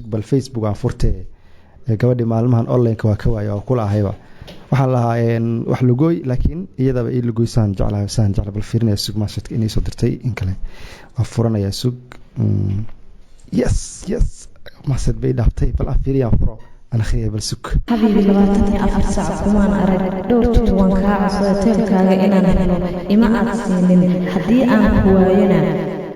bal Facebook aan furtay gabadhi maalmahan online ka waa ka waayo oo kula ahayba waxaan lahaa wax lugooy laakiin iyadaba ii lugoysaan jeclaa bal fiirinaya sug maashadka inay soo dirtay in kale waa furanaya sug yes maasad bay dhaftay bal fiiriyaa furo أنا خير بالسك حبيبي لبعتني أفر ساعة كمان أرد دور توان كاعس تلكا إنا نحن إما أتسين حدي أنا هواينا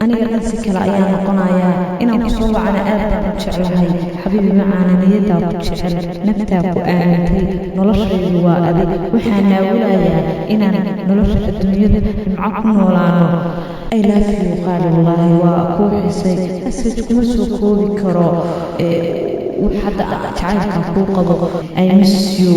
أنا جالس كلا أيام قنايا إنا مصوب على آب بتشعلهاي حبيبي معنا نيدا بتشعل نكتب وآنتي نلشر وأبي وحنا ولايا إنا نلشر الدنيا معكم ولانا أي لا في قال الله وأقول حسي أسجكم سوقوا بكرا وحتى جعلك فوق أي مسيو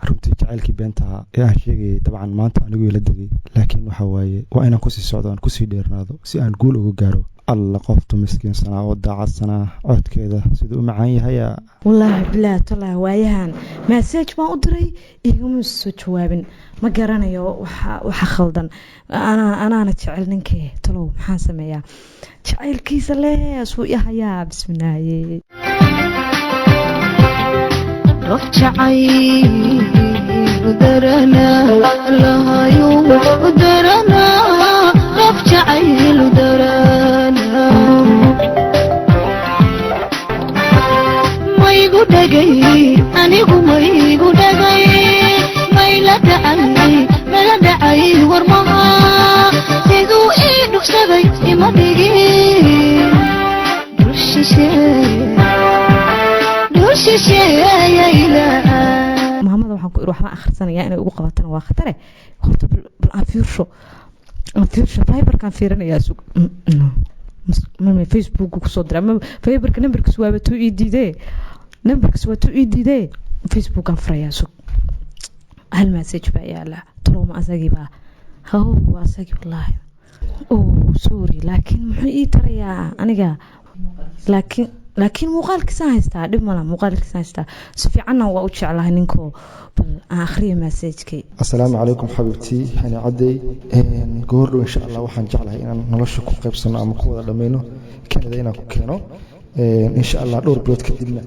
runtii jacaylkii beenta ayaa sheegay dabcan maanta anigu ila dagay laakiin waxa waaye waa inaan ku sii socdo aan ku sii dheernaado si aan guul uga gaaro alla qoftu miskiin sanaa oo daacadsan codkeeda sidoo macaan yahay wallahi bilaa tala waayahan message ma u diray iguma soo jawaabin ma garanayo waxa khaldan ana jecel ninkee talow maxaan sameeyaa jacaylkiisa leeyahay yahay bismillaahi رفعي ودرنا الله يوم ودرنا رفعي ودرنا ما يقول دقي أنا يقول ما يقول دقي ما يلدعي ما يلدعي ورمها تدو إيدك سبي ما دقي محمد waxaan ku wax ma akhrisanaya inay ugu qabatana waa khatare qofta bal aan fiberkan fiirinaya sug ma Facebook ku soo diray ma fiberka numberkiisu waa 2EDD numberkiisu waa 2EDD Facebook aan furaya sug hal message baa yaala tolo ma asagiba waa asagi wallahi sorry laakiin muxuu ii tarayaa aniga laakiin muuqaalkiisa haystaa dib mala muuqaalkiisa haystaa si fiican waa u jeclahay ninko bal akhriyo message-kii assalaamu calaykum xabiibtii hani caday goor dhow insha Allah waxaan jeclahay inaan nolosha ku qaybsano ama ku wada dhameeyno Canada inaan ku keeno insha Allah dhowr bilood kadibna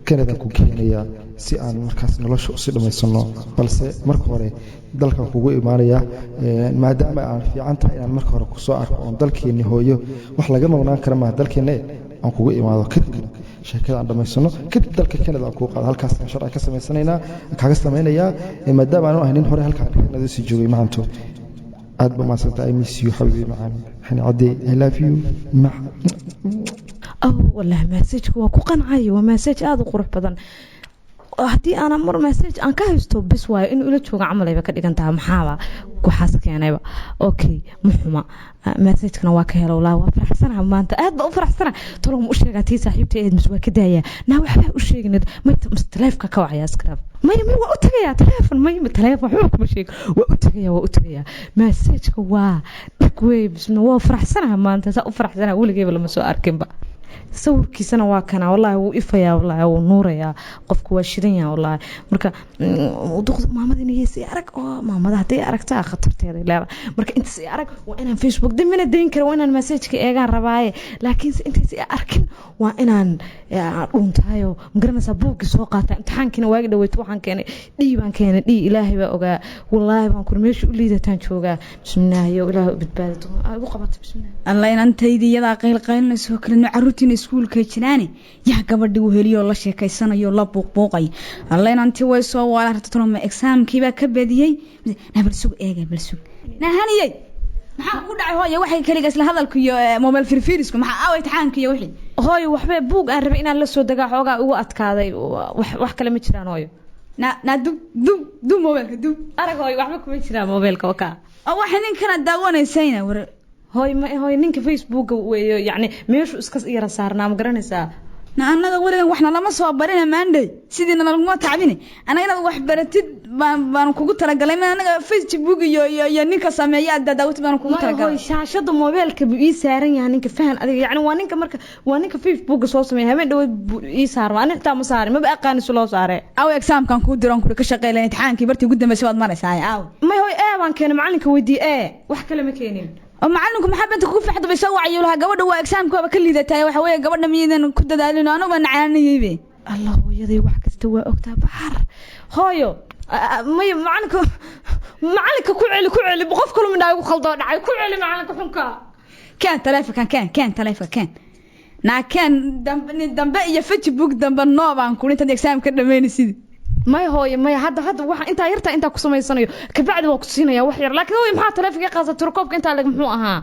Canada ku keenaya si aan markaas nolosha u sii dhameysano balse marka hore dalkan kugu imaanaya maadaama aan fiican tahay inaan marka hore ku soo arko oo dalkeeni hooyo wax laga noqon kara ma dalkeena aan kugu imaado kadib sheekada aan dhameysano kadib dalka Canada aan ku qaado halkaas aan sharci ka sameysanaynaa kaga sameynaya maadaama aan ahayn hore halka Canada sii joogay maanto aad ba maasanta I miss you حبيبي معانا hani caday I love you ma والله message waa ku qancay waa message aad u qurux badan hadii ana mar message aan ka haysto bis waayo in ula jooga camalayba ka dhigantaa maxaaba ku xas keenayba okay muxuma message-kana waa ka helo la waa faraxsanahay maanta aad ba u faraxsanahay tolo ma u sheegatay saaxiibtay eed miswa ka daaya na waxa u sheegnad ma telefonka ka wacaya skrab ma waa u tagaya telefon ma wuxuu kuma sheeg waa u tagaya message-ka waa way bisna waa faraxsanahay maanta saa u faraxsanahay waligeeba lama soo arkinba sawirkiisana waa kana wallahi wuu ifayaa wallahi wuu nuuraya qofku waa shidan yahay wallahi marka maamada inay si arag oo maamada haday aragtaa khatarteeda ilaa marka inta si arag waa inaan Facebook dimina deyn karo waa inaan message-ka eegaan rabaaye laakiin inta si arkin waa inaan dhuntaayo magaranaysa buugga soo qaata imtixaankina waaga dhaweeyay waxaan keenay dhiibaan keenay ilaahay baa ogaa wallahi baan ku meesha u liidataan joogaa bismillaahi ilaahay badbaado ugu qabato bismillaahi alla inantaydiyada qaylqaylnayso kale caruurtina iskuulka jiraani yaa gabadhi uu heliyo la sheekaysanayo la buuqbuuqay alla inantii way soo walaarta tolma exam-kii baa ka badiyay nabal sug eega bal sug nahaniyay maxaa ku dhacay hooyo waxay kaliya isla hadalku iyo mobile firfirisku maxaa aaway imtixaankii wixii hooyo waxba buug aan rabay inaan la soo dagaa xoogaa ugu adkaaday wax kale ma jiraan hooyo na du mobile du arag hooyo waxba kuma jiraan mobile-ka waka waxa ninkana daawanaysaynaa war هاي نينك فيسبوك يعني ميش اسكس يرا صارنا ما garanaysa anaga warigan waxna lama soo barina maanday sidina laguma taabini anaga wax baratid baan kugu talagalay anaga Facebook iyo ninka sameeya daawad baan kugu talagalay shaashada mobilka ii saaran yahay ninka fahan adiga yani waa ninka marka waa ninka Facebook soo sameeyay habeen dhaw ii saar ma aniga ma saarin ma aqaan soo loo saaray aw exam kan ku diran ku ka shaqeeyay imtixaankii bartii ugu dambeysay waad maraysaa aw ma hoy baan keenay macalinka weydii wax kale ma keenin macallinku maxaa banta ku faxdo bay soo wacayo laha gabadha waa exaamkooba ka liidatay waxa weeye gabadha miidan ku dadaalin anagu baan nacaanayay allah hooyaday wax kasta waa ogtaa baxar hooyo may macallinka ku celi qof kale midna igu khaldo dhacay ku celi macallinka xunka كان تلفك كان تلفك كان كان dambe iyo Facebook dambe noobaan ku inta exam ka dhameynaysid may hooyo may hadda waxa inta yarta inta ku sameysanayo ka bacdi waa ku siinaya wax yar laakiin hooyo maxaa taleefanka qaasatay rkoobka inta lag muxuu ahaa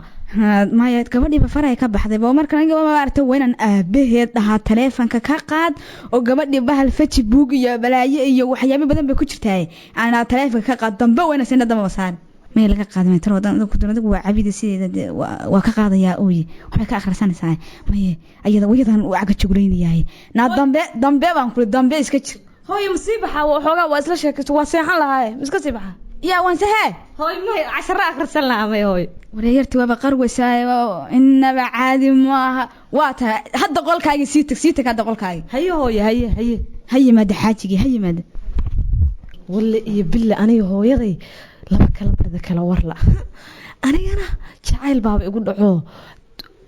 maya gabadhii ba faray ka baxday baa markan aniga ma aragtay weenan aabaheed dhahaa taleefanka ka qaad oo gabadhii bahal Facebook iyo balaayo iyo waxyaabo badan bay ku jirtay ana taleefanka ka qaad dambe weena sinada dambe wasaan ma laga qaadmay taro dadku waa cabida sideeda waa ka qaadaya ooyi waxa ka akhrisanaysaa may ayada wayadan uu aga jugleeyay na dambe baan ku dambe iska jir hooyo masiibaha waxooga waa isla sheekaysto waa seexan lahaay iska siibaha يا وانسها هاي ما 10 أخرسن لها ما هاي وريرتي وابا قروساي إنما عادي ما واتها هذا قولك هاي سيتك هذا قولك هاي هي ماذا حاجي هي ماذا ولا يبل أنا هويضي لما كلام هذا كلا ورلا أنا جعل باب يقول دعوه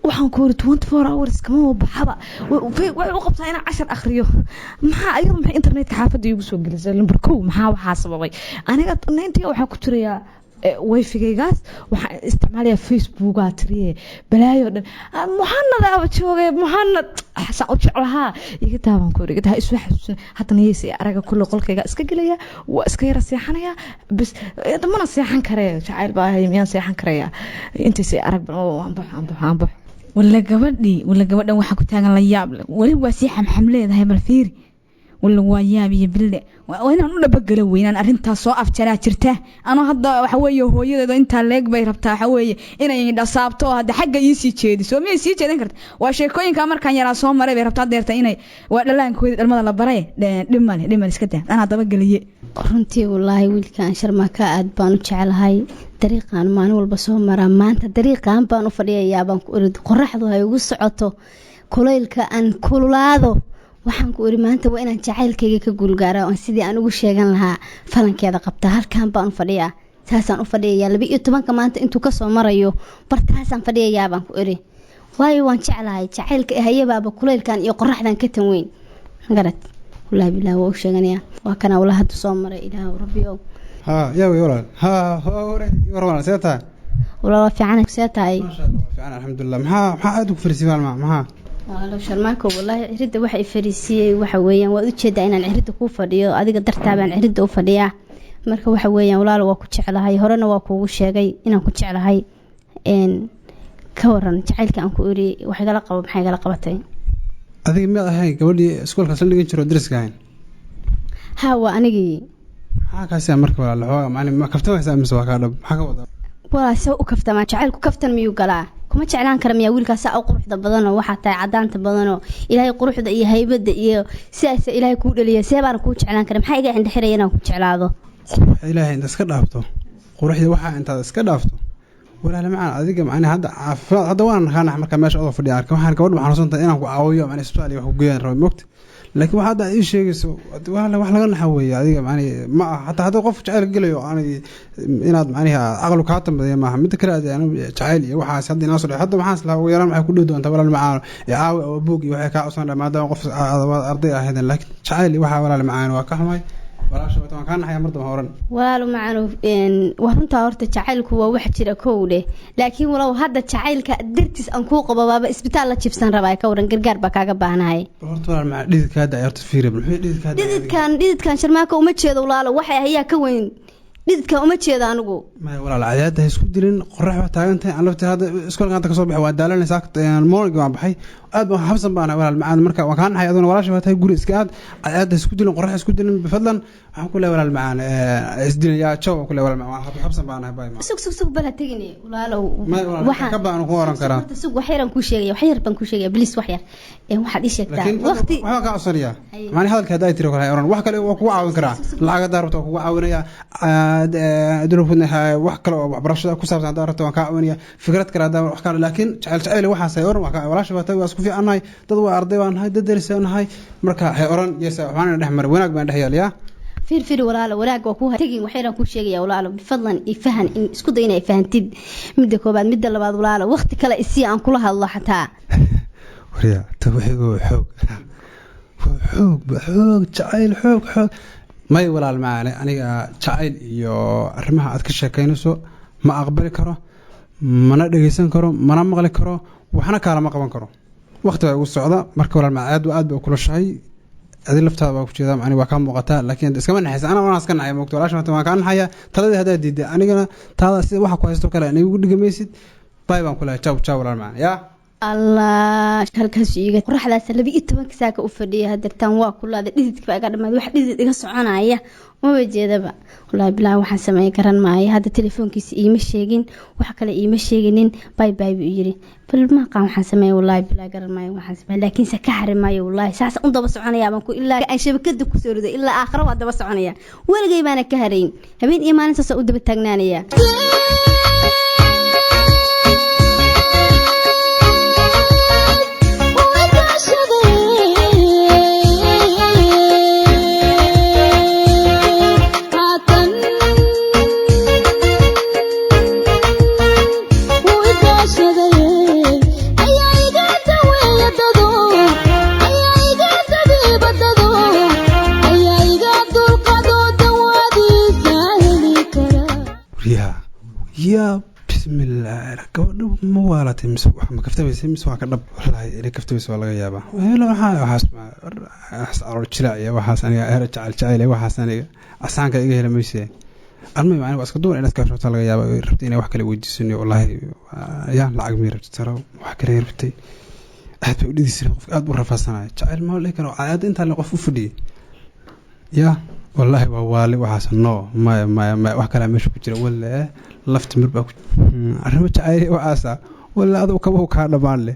waxaan ku 24 hours kama baxaba wuxuu qabtaa inaan 10 akhriyo maxaa ayada maxay internetka xaafadda igu soo gelisay lambar 2 maxaa waxa sababay aniga intii waxa ku jirayaa wifi-gaygaas waxaan isticmaalayaa Facebook-ga tiriye balaayo dhan muxannad aba joogay muxannad xasan u jeclaha iga taaban ku riga isu xasuusin hadana yeesay araga kullu qolkayga iska galaya waa iska yara seexanaya bas mana seexan karee jacayl baa haymiyan seexan karaya intii arag aan baxo ولا gabadhan waxa ku taagan la yaab wali waa si xamxamleedahay bal fiiri wala waa yaab iyo bille waa inaan u dhabagalo weynaan arinta soo afjara jirta ana hadda waxa weeye hooyadeedo inta leeg bay rabtaa waxa weeye inay dhasaabto hadda xagga ii sii jeediso ma sii jeedan karto waa sheekooyinka markaan yaraa soo maray bay rabtaa deerta inay waa dhalaankooda dhalmada la baray dhimal iska daa ana daba galiye runtii wallahi wiilkan sharmaka aad baan u jecelahay dariiqan maalin walba soo maraa maanta dariiqan baan u fadhiyayaa baan ku orid qorraxdu ay ugu socoto kuleylka aan kululaado waxaan ku iri maanta waa inaan jacaylkayga ka guulgaaro oo sidii aan ugu sheegan lahaa falankeeda qabta halkan baan u fadhiyaa taasaan u fadhiyayaa 12 maanta intuu ka soo marayo bartaasaan fadhiyayaa baan ku iri waayo waan jecelahay jacaylka hayabaaba kuleylkan iyo qorraxdan ka tan weyn garad wallahi bilaa waa u sheeganayaa waa kana wala hadda soo maray ilaahu rabbiyow يا ولا هوري وروانا سيتها ولا في عنك سيتها ما شاء الله في عنا الحمد لله ما عادك فريسيفال ما لو شرماكو والله عريده waxay fariisiyay waxa weeyaan waa u jeedaa inaan cirida ku fadhiyo adiga dartaabaan cirida u fadhiyaa marka waxa weeyaan walaal waa ku jecelahay horena waa kuugu sheegay inaan ku jecelahay ka waran jacaylka aan ku iri waxa kala qabo maxay kala qabatay adiga ma ahay gabadhii iskoolka soo dhigan jiro dariska ahayn waa anigii kaasi marka walaal xooga macallin ma kaftameysa mise waa ka dhab waxa ka wada walaal soo u kaftama jacaylku kaftan miyuu galaa kuma jeclaan kara miyaa wiilkaas oo quruxda badan oo waxa tahay cadaanta badan oo ilaahay quruxda iyo haybada iyo sidaas ilaahay ku dhaliya seebaan ku jeclaan kara maxay iga indha xirayeen aan ku jeclaado ilaahay inta iska dhaafto quruxda waxa inta iska dhaafto walaal macaan adiga macna hadda waan naxana marka meesha oo fadhiya arka waxaan gabadh waxaan soo inaan ku caawiyo macna isbitaal wax ku geeyaan rabo moogta laakiin waxa hadda ay sheegayso wax laga naxaweeyo adiga macna ma hatta qof jacayl galayo aan inaad macnaha aqal ka tambaday ma mid kale aan jacayl iyo waxaas hadda inaa soo hadda waxaas la weeraan waxay ku dhigdoonta walaal macaan aaw oo buug iyo waxay ka cusaan maadaama qof arday ah hadan laakiin jacayl waxa walaal macaan waa ka xumay walaasha waan ka naxay mardan horan walaal macaan waa runta horta jacaylku waa wax jira kowde laakiin walaal hadda jacaylka dartiis aan ku qabaaba isbitaal la jibsan rabaa ka waran gargaar ba kaaga baahnahay horta walaal macaan dhididkaada ayarta fiirib dhididkan sharmaaka uma jeedo walaal waxay ayaa ka weyn dhididka uma jeedo anigu ma walaal cayaada isku dilin qorrax wax taagantahay aan laftii hada iskoolka ka soo baxay waa daalanaysaa moolga waan baxay aad baan xabsan baan walaal macaan marka waan ka naxay aduna walaasha waa tahay guri iska aad cayaada isku dilin qorrax isku dilin bifadlan waxaan ku leeyahay walaal macaan isdilin yaa jaw ku leeyahay walaal macaan xabsan baan ahay baay sug bala tagini walaalow waxa ka baan ku oran karaa sug wax yar ku sheegay wax yar baan ku sheegay bilis wax yar waxaad ii sheegtaa waqti waxa ka cusariya maani hadalka haday tiro kale oran wax kale waa ku caawin karaa lacag daarto ku caawinaya adruufna wax kale oo waxbarashada ku saabsan daarto waan ka caawinaya fikrad kale wax kale laakiin jacayl waxaas ay oran waa walaasha baatay waa isku fiicanahay dad waa arday waan ahay dad darisanahay marka hay oran yeesa waxaan dhaxmar wanaag baan dhaxyaaliyaa فير وراق وكوها تجين وحيرا كل شيء يا ولا بفضلا يفهم إن اسكت دينا يفهمتد مدة كوباد مدة لبعض ولا وقت كلا إسي عن كلها الله حتى وريا توحيد حوق جعيل حوق ما يولا المعنى أنا جعيل يو رمها أذكر كينسو ما أقبل كره ما ندريسن كره ما نمغل كره وحنا كلام قبل كره وقت والسعودة مركب المعاد وأد وكل شيء هذه لفتها بوجودها يعني وكان مقطع لكن كمان نحس أنا وناس كان عيب مقطع عشان ما كان حياة ترى هذا جديد أنا هذا واحد كويس تكلم أنا يقول لي جميسد طيب كلها تشاو ولا المعنى يا الله halkaas iiga qorraxdaas labi tobanka saaka u fadhiya hadartan waa kullada dhididka baa gadhamay wax dhidid iga soconaya ma wajeedaba wallahi bilaa waxaan sameey karan maayo hada telefoonkiisa iima sheegin wax kale iima sheeginin bye bye buu yiri bal ma qaan waxaan sameey wallahi bilaa garan maayo waxaan sameey laakiin sa ka xarimayo wallahi saas u daba soconaya baan ku ilaa ay shabakada ku soo riday ilaa aakhira waa daba soconaya waligay baana ka harayn habeen iyo maalin saas u daba taagnaanaya يا بسم الله كون موالتي مسوح ما كفتبيسي مسوح كدب والله إلي كفتبيسي والله يابا لا حاس ما حاس أرجع وحاس أنا أرجع الجايلة وحاس أنا أسانك إيه لما يصير المهم أنا بس كدور إنك كشفت والله يابا ربتيني وحكي لي وجسني والله يا العقمير ترى وحكي لي ربتي أحد بيقولي دي سنة أكبر رفاسنا جايل ما لك أنا عاد أنت اللي قفوا فدي يا والله ووالي وحسن نو ما وحكلا مش كجرا ولا لفت مربا أنا متعاي وعسى ولا هذا كبوه كان بان له